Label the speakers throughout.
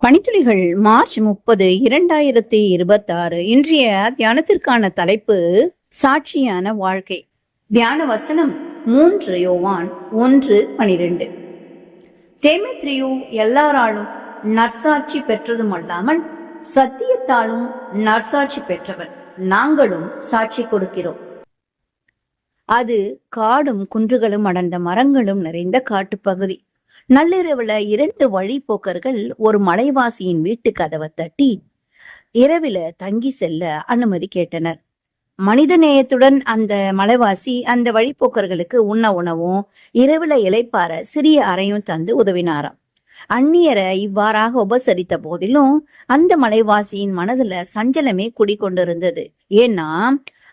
Speaker 1: பணித்துளிகள் March 30, 2026. இன்றைய தியானத்திற்கான தலைப்பு சாட்சியான வாழ்க்கை. தியான வசனம் 3 யோவான் 1:12. தேமேத்ரியு எல்லாராலும் நற்சாட்சி பெற்றதும் அல்லாமல் சத்தியத்தாலும் நற்சாட்சி பெற்றவன். நாங்களும் சாட்சி கொடுக்கிறோம். அது காடும் குன்றுகளும் அடர்ந்த மரங்களும் நிறைந்த காட்டுப்பகுதி. நள்ளிரவுல 2 வழிப்போக்கர்கள் ஒரு மலைவாசியின் வீட்டு கதவை தட்டி இரவில தங்கி செல்ல அனுமதி கேட்டனர். மனித நேயத்துடன் அந்த மலைவாசி அந்த வழிப்போக்கர்களுக்கு உண்ண உணவும் இரவுல இளைப்பாற சிறிய அறையும் தந்து உதவினாராம். அந்நியரை இவ்வாறாக உபசரித்த போதிலும் அந்த மலைவாசியின் மனதுல சஞ்சலமே குடிக்கொண்டிருந்தது. ஏன்னா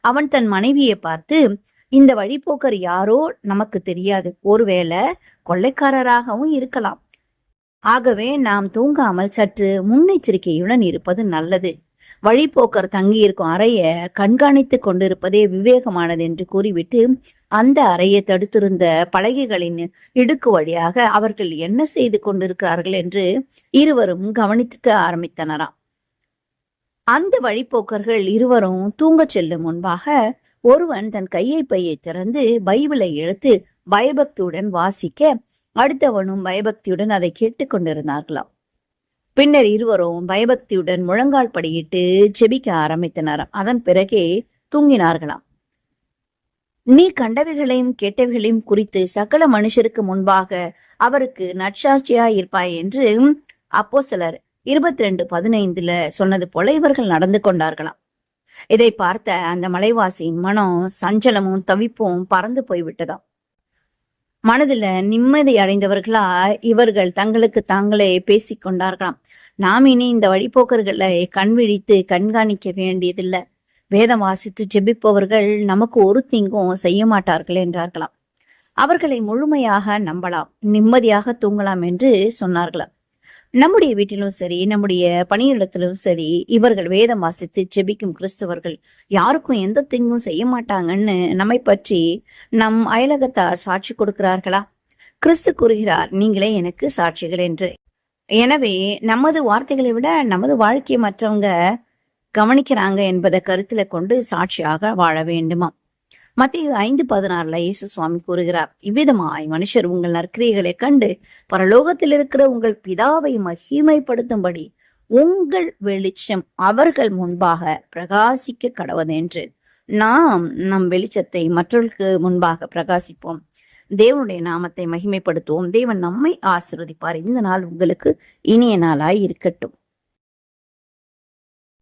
Speaker 1: அவன் தன் மனைவியை பார்த்து, இந்த வழிப்போக்கர் யாரோ நமக்கு தெரியாது, ஒருவேளை கொள்ளைக்காரராகவும் இருக்கலாம். ஆகவே நாம் தூங்காமல் சற்று முன்னெச்சரிக்கையுடன் இருப்பது நல்லது. வழிப்போக்கர் தங்கியிருக்கும் அறைய கண்காணித்து கொண்டிருப்பதே விவேகமானது என்று கூறிவிட்டு அந்த அறையை தடுத்திருந்த பலகைகளின் இடுக்கு வழியாக அவர்கள் என்ன செய்து கொண்டிருக்கிறார்கள் என்று இருவரும் கவனித்துக்க ஆரம்பித்தனராம். அந்த வழிப்போக்கர்கள் இருவரும் தூங்கச் செல்லும் முன்பாக ஒருவன் தன் கையை திறந்து பைபிளை எடுத்து பயபக்தியுடன் வாசிக்க, அடுத்தவனும் பயபக்தியுடன் அதை கேட்டுக்கொண்டிருந்தார்களாம். பின்னர் இருவரும் பயபக்தியுடன் முழங்கால் படியிட்டு செபிக்க ஆரம்பித்தனராம். அதன் பிறகே தூங்கினார்களாம். நீ கண்டவைகளையும் கேட்டவைகளையும் குறித்து சகல மனுஷருக்கு முன்பாக அவருக்கு நற்சாட்சியாயிருப்பாய் என்று அப்போஸ்தலர் 22:15 சொன்னது போல இவர்கள் நடந்து கொண்டார்களாம். இதை பார்த்த அந்த மலைவாசியின் மனம் சஞ்சலமும் தவிப்பும் பறந்து போய்விட்டதாம். மனதில நிம்மதி அடைந்தவர்களா இவர்கள் தங்களுக்கு தாங்களே பேசிக்கொண்டார்களாம். நாம் இனி இந்த வழிபோக்கர்களை கண்விழித்து கண்காணிக்க வேண்டியதில்லை. வேதம் வாசித்து ஜெபிப்பவர்கள் நமக்கு ஒரு தீங்கும் செய்ய மாட்டார்கள் என்றார்களாம். அவர்களை முழுமையாக நம்பலாம், நிம்மதியாக தூங்கலாம் என்று சொன்னார்களாம். நம்முடைய வீட்டிலும் சரி, நம்முடைய பணியிடத்திலும் சரி, இவர்கள் வேதம் வாசித்து ஜெபிக்கும் கிறிஸ்தவர்கள் யாருக்கும் எந்த தீங்கும் செய்ய மாட்டாங்கன்னு நம்மை பற்றி நம் அயலகத்தார் சாட்சி கொடுக்கிறார்களா? கிறிஸ்து கூறுகிறார், நீங்களே எனக்கு சாட்சிகள் என்று. எனவே நமது வார்த்தைகளை விட நமது வாழ்க்கையை மற்றவங்க கவனிக்கிறாங்க என்பதை கருத்துல கொண்டு சாட்சியாக வாழ வேண்டுமா? மத்தேயு 5:16 இயேசு சுவாமி கூறுகிறார், இவ்விதமாய் மனுஷர் உங்கள் நற்கிரியைகளை கண்டு பரலோகத்தில் இருக்கிற உங்கள் பிதாவை மகிமைப்படுத்தும்படி உங்கள் வெளிச்சம் அவர்கள் முன்பாக பிரகாசிக்க கடவது என்று. நாம் நம் வெளிச்சத்தை மற்றவர்களுக்கு முன்பாக பிரகாசிப்போம். தேவனுடைய நாமத்தை மகிமைப்படுத்துவோம். தேவன் நம்மை ஆசீர்வதிப்பார். இந்த நாள் உங்களுக்கு இனிய நாளாய் இருக்கட்டும்.